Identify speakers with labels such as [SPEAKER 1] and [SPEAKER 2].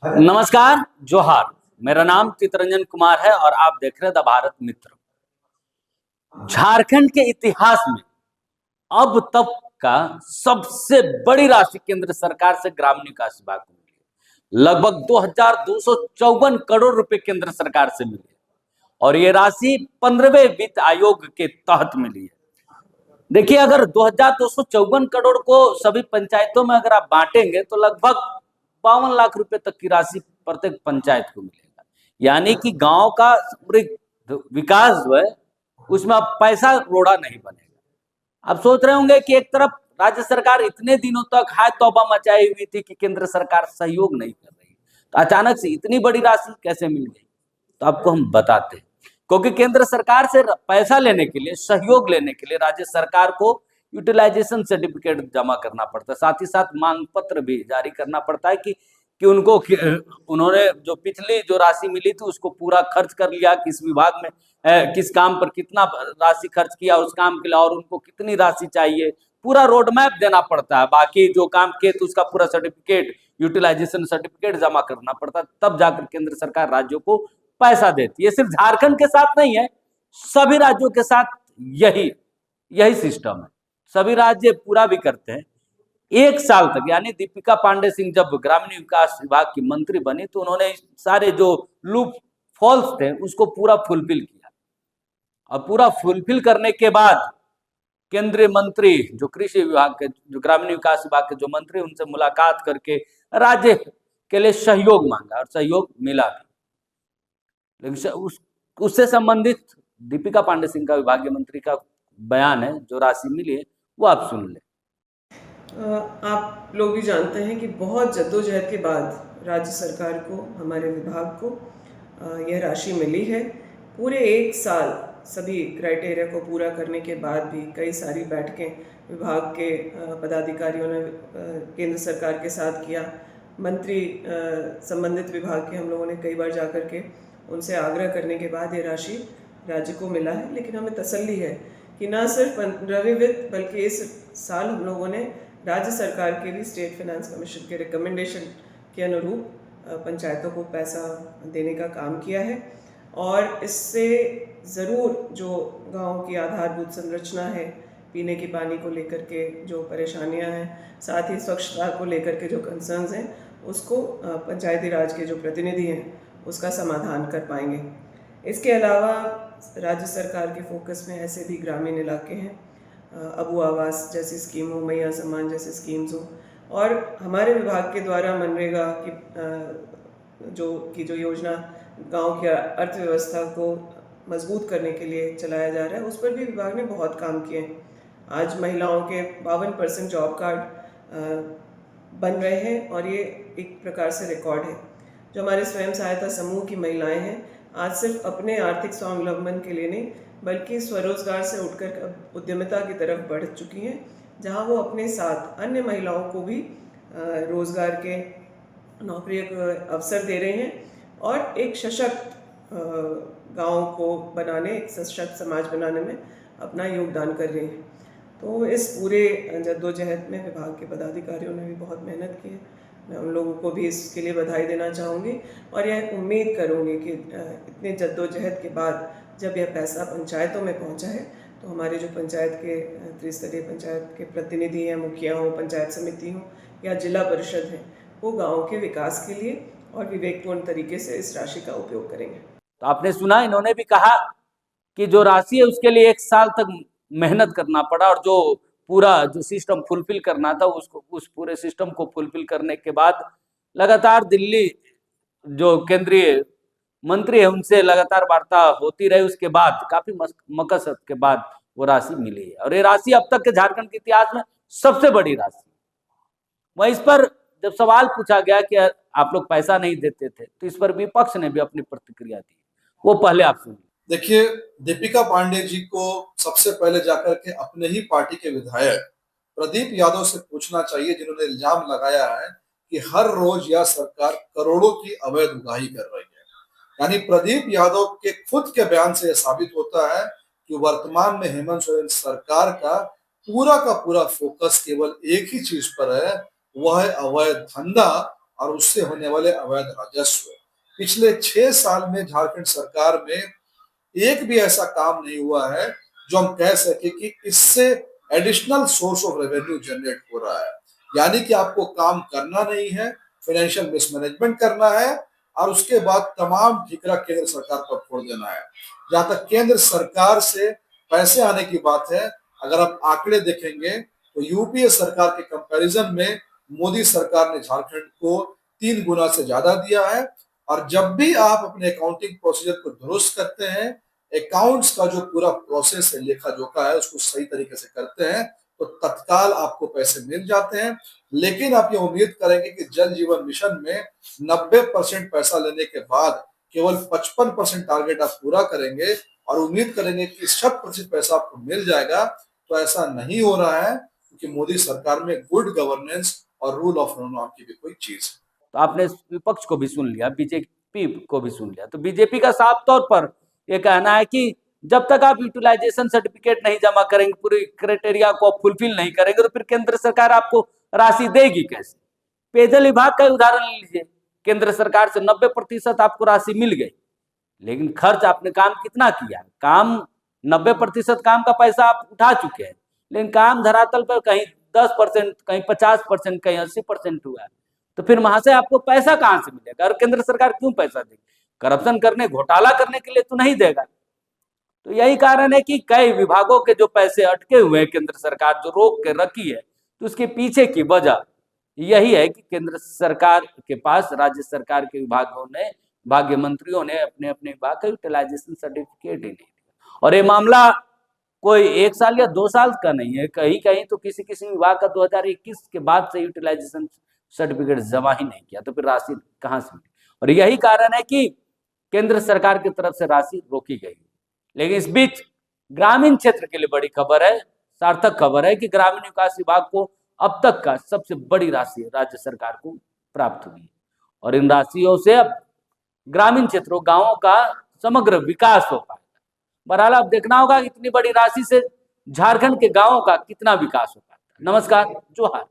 [SPEAKER 1] नमस्कार, जोहार। मेरा नाम चितरंजन कुमार है और आप देख रहे हैं द भारत मित्र। झारखंड के इतिहास में अब तक का सबसे बड़ी राशि केंद्र सरकार से ग्रामीण विकास विभाग को मिली है। लगभग 2254 करोड़ रुपए केंद्र सरकार से मिली है और ये राशि 15वें वित्त आयोग के तहत मिली है। देखिए, अगर 2254 करोड़ को सभी पंचायतों में अगर आप बांटेंगे तो लगभग 52 लाख रुपए तक की राशि प्रत्येक पंचायत को मिलेगा। यानी कि गांव का विकास जो है उसमें अब पैसा रोड़ा नहीं बनेगा। आप सोच रहे होंगे कि एक तरफ राज्य सरकार इतने दिनों तक हाय तौबा मचाई हुई थी कि केंद्र सरकार सहयोग नहीं कर रही, तो अचानक से इतनी बड़ी राशि कैसे मिल गई? तो आपको हम बताते हैं। क्योंकि केंद्र सरकार से पैसा लेने के लिए, सहयोग लेने के लिए राज्य सरकार को यूटिलाइजेशन सर्टिफिकेट जमा करना पड़ता है, साथ ही साथ मांग पत्र भी जारी करना पड़ता है कि उन्होंने जो पिछली जो राशि मिली थी उसको पूरा खर्च कर लिया, किस विभाग में किस काम पर कितना राशि खर्च किया उस काम के लिए, और उनको कितनी राशि चाहिए, पूरा रोड मैप देना पड़ता है। बाकी जो काम किए तो उसका पूरा सर्टिफिकेट, यूटिलाइजेशन सर्टिफिकेट जमा करना पड़ता है, तब जाकर केंद्र सरकार राज्यों को पैसा देती है। सिर्फ झारखंड के साथ नहीं है, सभी राज्यों के साथ यही सिस्टम है। सभी राज्य पूरा भी करते हैं। एक साल तक, यानी दीपिका पांडे सिंह जब ग्रामीण विकास विभाग की मंत्री बनी तो उन्होंने सारे जो लूप फॉल्स थे उसको पूरा फुलफिल किया, और पूरा फुलफिल करने के बाद केंद्रीय मंत्री जो कृषि विभाग के, जो ग्रामीण विकास विभाग के जो मंत्री, उनसे मुलाकात करके राज्य के लिए सहयोग मांगा और सहयोग मिला भी। लेकिन उससे संबंधित दीपिका पांडे सिंह का विभागीय मंत्री का बयान है, जो राशि मिली है वो आप सुन ले।
[SPEAKER 2] आप लोग भी जानते हैं कि बहुत जद्दोजहद के बाद राज्य सरकार को, हमारे विभाग को यह राशि मिली है। पूरे एक साल सभी क्राइटेरिया को पूरा करने के बाद भी कई सारी बैठकें विभाग के पदाधिकारियों ने केंद्र सरकार के साथ किया। मंत्री संबंधित विभाग के हम लोगों ने कई बार जाकर के उनसे आग्रह करने के बाद ये राशि राज्य को मिला है। लेकिन हमें तसल्ली है कि न सिर्फ 15वें वित्त बल्कि इस साल हम लोगों ने राज्य सरकार के भी स्टेट फाइनेंस कमीशन के रिकमेंडेशन के अनुरूप पंचायतों को पैसा देने का काम किया है। और इससे ज़रूर जो गांव की आधारभूत संरचना है, पीने के पानी को लेकर के जो परेशानियां हैं, साथ ही स्वच्छता को लेकर के जो कंसर्न्स हैं, उसको पंचायती राज के जो प्रतिनिधि हैं उसका समाधान कर पाएंगे। इसके अलावा राज्य सरकार के फोकस में ऐसे भी ग्रामीण इलाके हैं, अबू आवास जैसी स्कीम हो, मैया सम्मान जैसी स्कीम्स हो, और हमारे विभाग के द्वारा मनरेगा की जो योजना गांव की अर्थव्यवस्था को मजबूत करने के लिए चलाया जा रहा है, उस पर भी विभाग ने बहुत काम किए हैं। आज महिलाओं के 52% जॉब कार्ड बन रहे हैं और ये एक प्रकार से रिकॉर्ड है। जो हमारे स्वयं सहायता समूह की महिलाएं हैं, आज सिर्फ अपने आर्थिक स्वावलंबन के लिए नहीं बल्कि स्वरोजगार से उठकर उद्यमिता की तरफ बढ़ चुकी हैं, जहां वो अपने साथ अन्य महिलाओं को भी रोजगार के, नौकरी के अवसर दे रहे हैं और एक सशक्त गांव को बनाने, एक सशक्त समाज बनाने में अपना योगदान कर रहे हैं। तो इस पूरे जद्दोजहद में विभाग के पदाधिकारियों ने भी बहुत मेहनत की है। मैं उन लोगों को भी इसके लिए बधाई देना चाहूँगी और यह उम्मीद करूँगी कि इतने जद्दोजहद के बाद जब यह पैसा पंचायतों में पहुँचा है तो हमारे जो पंचायत के त्रिस्तरीय पंचायत के प्रतिनिधि हैं, मुखिया हों, पंचायत समिति हों या जिला परिषद हैं, वो गाँव के विकास के लिए और विवेकपूर्ण तरीके से इस राशि का उपयोग करेंगे।
[SPEAKER 1] तो आपने सुना, इन्होंने भी कहा कि जो राशि है उसके लिए एक साल तक मेहनत करना पड़ा और जो पूरा जो सिस्टम फुलफिल करना था उसको, उस पूरे सिस्टम को फुलफिल करने के बाद लगातार दिल्ली जो केंद्रीय मंत्री है उनसे लगातार वार्ता होती रही। उसके बाद काफी मकसद के बाद वो राशि मिली है और ये राशि अब तक के झारखंड के इतिहास में सबसे बड़ी राशि। वहीं इस पर जब सवाल पूछा गया कि आप लोग पैसा नहीं देते थे, तो इस पर विपक्ष ने भी अपनी प्रतिक्रिया दी। वो पहले आप सुनिए।
[SPEAKER 3] देखिए, दीपिका पांडे जी को सबसे पहले जाकर के अपने ही पार्टी के विधायक प्रदीप यादव से पूछना चाहिए, जिन्होंने इल्जाम लगाया है कि हर रोज यह सरकार करोड़ों की अवैध उगाही कर रही है। यानी प्रदीप यादव के खुद के बयान से यह साबित होता है कि वर्तमान में हेमंत सोरेन सरकार का पूरा फोकस केवल एक ही चीज पर है, वह है अवैध धंधा और उससे होने वाले अवैध राजस्व। पिछले 6 साल में झारखंड सरकार में एक भी ऐसा काम नहीं हुआ है जो हम कह सके कि इससे additional source of revenue generate हो रहा है। यानी कि आपको काम करना नहीं है, फाइनेंशियल मिसमैनेजमेंट करना है और उसके बाद तमाम ठिकरा केंद्र सरकार पर फोड़ देना है। जहां तक केंद्र सरकार से पैसे आने की बात है, अगर आप आंकड़े देखेंगे तो यूपीए सरकार के कंपैरिजन में मोदी सरकार ने झारखंड को 3 गुना से ज्यादा दिया है। और जब भी आप अपने अकाउंटिंग प्रोसीजर को दुरुस्त करते हैं, अकाउंट्स का जो पूरा प्रोसेस है, लेखा जोखा है, उसको सही तरीके से करते हैं, तो तत्काल आपको पैसे मिल जाते हैं। लेकिन आप ये उम्मीद करेंगे कि जल जीवन मिशन में 90% पैसा लेने के बाद केवल 55% टारगेट आप पूरा करेंगे और उम्मीद करेंगे कि 100% पैसा आपको मिल जाएगा, तो ऐसा नहीं हो रहा है, क्योंकि मोदी सरकार में गुड गवर्नेंस और रूल ऑफ लॉ नाम की भी कोई चीज है।
[SPEAKER 1] तो आपने विपक्ष को भी सुन लिया, बीजेपी को भी सुन लिया। तो बीजेपी का साफ तौर पर यह कहना है कि जब तक आप यूटिलाइजेशन सर्टिफिकेट नहीं जमा करेंगे, पूरी क्राइटेरिया को फुलफिल नहीं करेंगे, तो फिर केंद्र सरकार आपको राशि देगी कैसे। पेयजल विभाग का उदाहरण लीजिए, केंद्र सरकार से 90% आपको राशि मिल गई, लेकिन खर्च आपने काम कितना किया। काम 90% काम का पैसा आप उठा चुके हैं, लेकिन काम धरातल पर कहीं 10%, कहीं 50%, कहीं 80% हुआ है। तो फिर वहां से आपको पैसा कहां से मिलेगा, और केंद्र सरकार क्यों पैसा देगी? करप्शन करने, घोटाला करने के लिए तो नहीं देगा। तो यही कारण है कि कई विभागों के जो पैसे अटके हुए हैं, केंद्र सरकार जो रोक के रखी है, तो उसके पीछे की वजह यही है कि केंद्र सरकार के पास राज्य सरकार के विभाग मंत्रियों ने अपने अपने विभाग का यूटिलाइजेशन सर्टिफिकेट ही नहीं दिया। और ये मामला कोई 1 साल या 2 साल का नहीं है, कहीं कहीं तो किसी किसी विभाग का 2021 के बाद से यूटिलाइजेशन सर्टिफिकेट जमा ही नहीं किया, तो फिर राशि कहां से मिली। और यही कारण है कि केंद्र सरकार की तरफ से राशि रोकी गई। लेकिन इस बीच ग्रामीण क्षेत्र के लिए बड़ी खबर है, सार्थक खबर है कि ग्रामीण विकास विभाग को अब तक का सबसे बड़ी राशि राज्य सरकार को प्राप्त हुई है। और इन राशियों से अब ग्रामीण क्षेत्रों, गांवों का समग्र विकास हो पाएगा। बहरहाल अब देखना होगा इतनी बड़ी राशि से झारखंड के गांवों का कितना विकास हो पाता है। नमस्कार, जोहार।